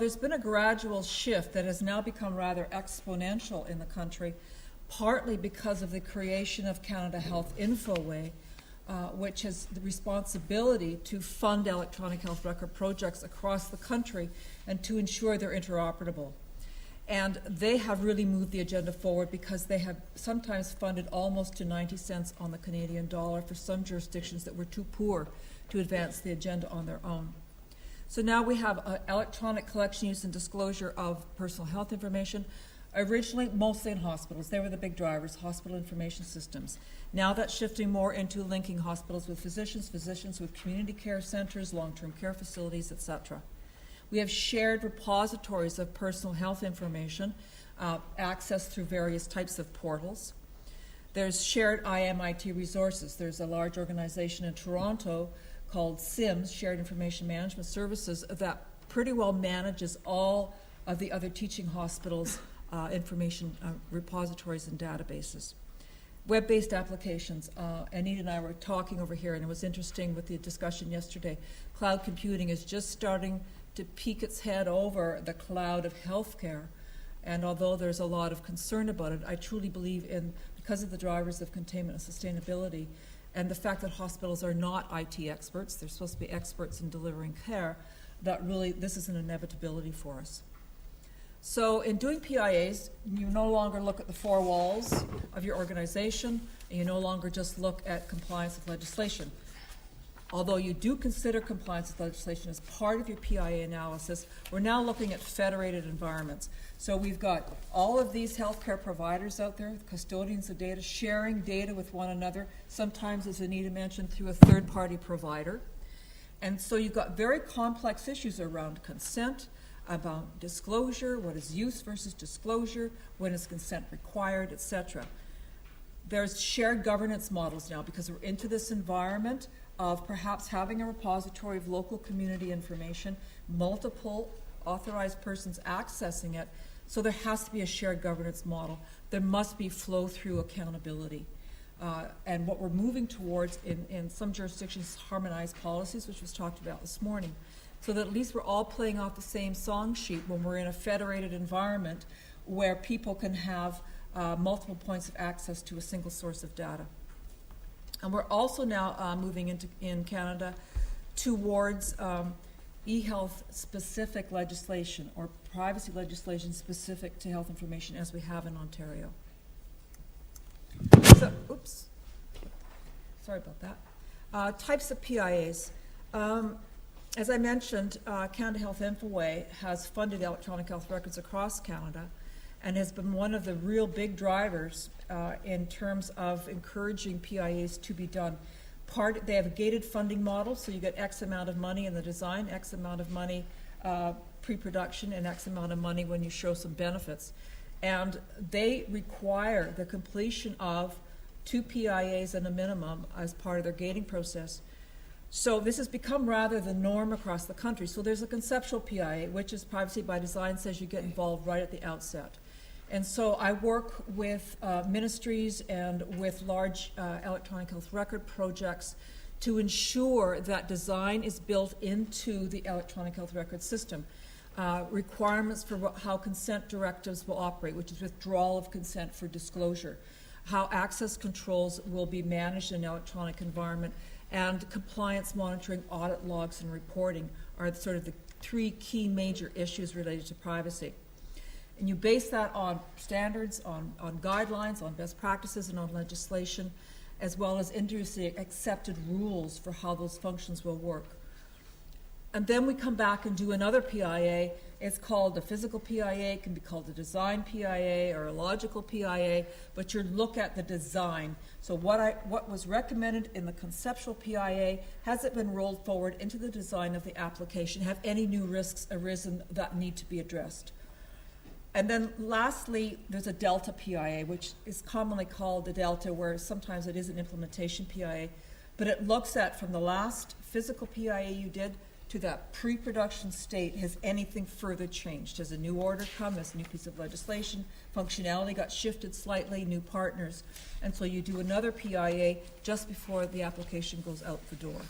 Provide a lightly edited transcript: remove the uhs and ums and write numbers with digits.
There's been a gradual shift that has now become rather exponential in the country, partly because of the creation of Canada Health Infoway, which has the responsibility to fund electronic health record projects across the country and to ensure they're interoperable. And they have really moved the agenda forward because they have sometimes funded almost to 90 cents on the Canadian dollar for some jurisdictions that were too poor to advance the agenda on their own. So now we have electronic collection, use, and disclosure of personal health information. Originally, mostly in hospitals. They were the big drivers, hospital information systems. Now that's shifting more into linking hospitals with physicians, physicians with community care centers, long-term care facilities, etc. We have shared repositories of personal health information, accessed through various types of portals. There's shared IMIT resources. There's a large organization in Toronto called SIMS, Shared Information Management Services, that pretty well manages all of the other teaching hospitals' information repositories and databases. Web-based applications. Anita and I were talking over here, and it was interesting with the discussion yesterday. Cloud computing is just starting to peek its head over the cloud of healthcare. And although there's a lot of concern about it, I truly believe in, because of the drivers of containment and sustainability, and the fact that hospitals are not IT experts, they're supposed to be experts in delivering care, that really this is an inevitability for us. So in doing PIAs, you no longer look at the four walls of your organization, and you no longer just look at compliance with legislation. Although you do consider compliance with legislation as part of your PIA analysis, we're now looking at federated environments. So we've got all of these healthcare providers out there, custodians of data, sharing data with one another, sometimes, as Anita mentioned, through a third-party provider. And so you've got very complex issues around consent, about disclosure, what is use versus disclosure, when is consent required, etc. There's shared governance models now because we're into this environment of perhaps having a repository of local community information, multiple authorized persons accessing it, so there has to be a shared governance model. There must be flow-through accountability. And what we're moving towards in some jurisdictions, harmonized policies, which was talked about this morning, so that at least we're all playing off the same song sheet when we're in a federated environment where people can have multiple points of access to a single source of data. And we're also now moving in Canada towards e-health specific legislation or privacy legislation specific to health information as we have in Ontario. So, oops, sorry about that. Types of PIAs. As I mentioned, Canada Health Infoway has funded electronic health records across Canada and has been one of the real big drivers in terms of encouraging PIAs to be done. They have a gated funding model, so you get X amount of money in the design, X amount of money pre-production, and X amount of money when you show some benefits. And they require the completion of 2 PIAs and a minimum as part of their gating process. So this has become rather the norm across the country. So there's a conceptual PIA, which is privacy by design, says you get involved right at the outset. And so I work with ministries and with large electronic health record projects to ensure that design is built into the electronic health record system. Requirements for how consent directives will operate, which is withdrawal of consent for disclosure, how access controls will be managed in an electronic environment, and compliance monitoring, audit logs, and reporting are sort of the 3 key major issues related to privacy. And you base that on standards, on guidelines, on best practices, and on legislation, as well as industry accepted rules for how those functions will work. And then we come back and do another PIA. It's called a physical PIA, it can be called a design PIA or a logical PIA, but you look at the design. So what was recommended in the conceptual PIA, has it been rolled forward into the design of the application? Have any new risks arisen that need to be addressed? And then lastly, there's a Delta PIA, which is commonly called the Delta, where sometimes it is an implementation PIA, but it looks at from the last physical PIA you did to that pre-production state, has anything further changed? Has a new order come? Has a new piece of legislation? Functionality got shifted slightly, new partners. And so you do another PIA just before the application goes out the door.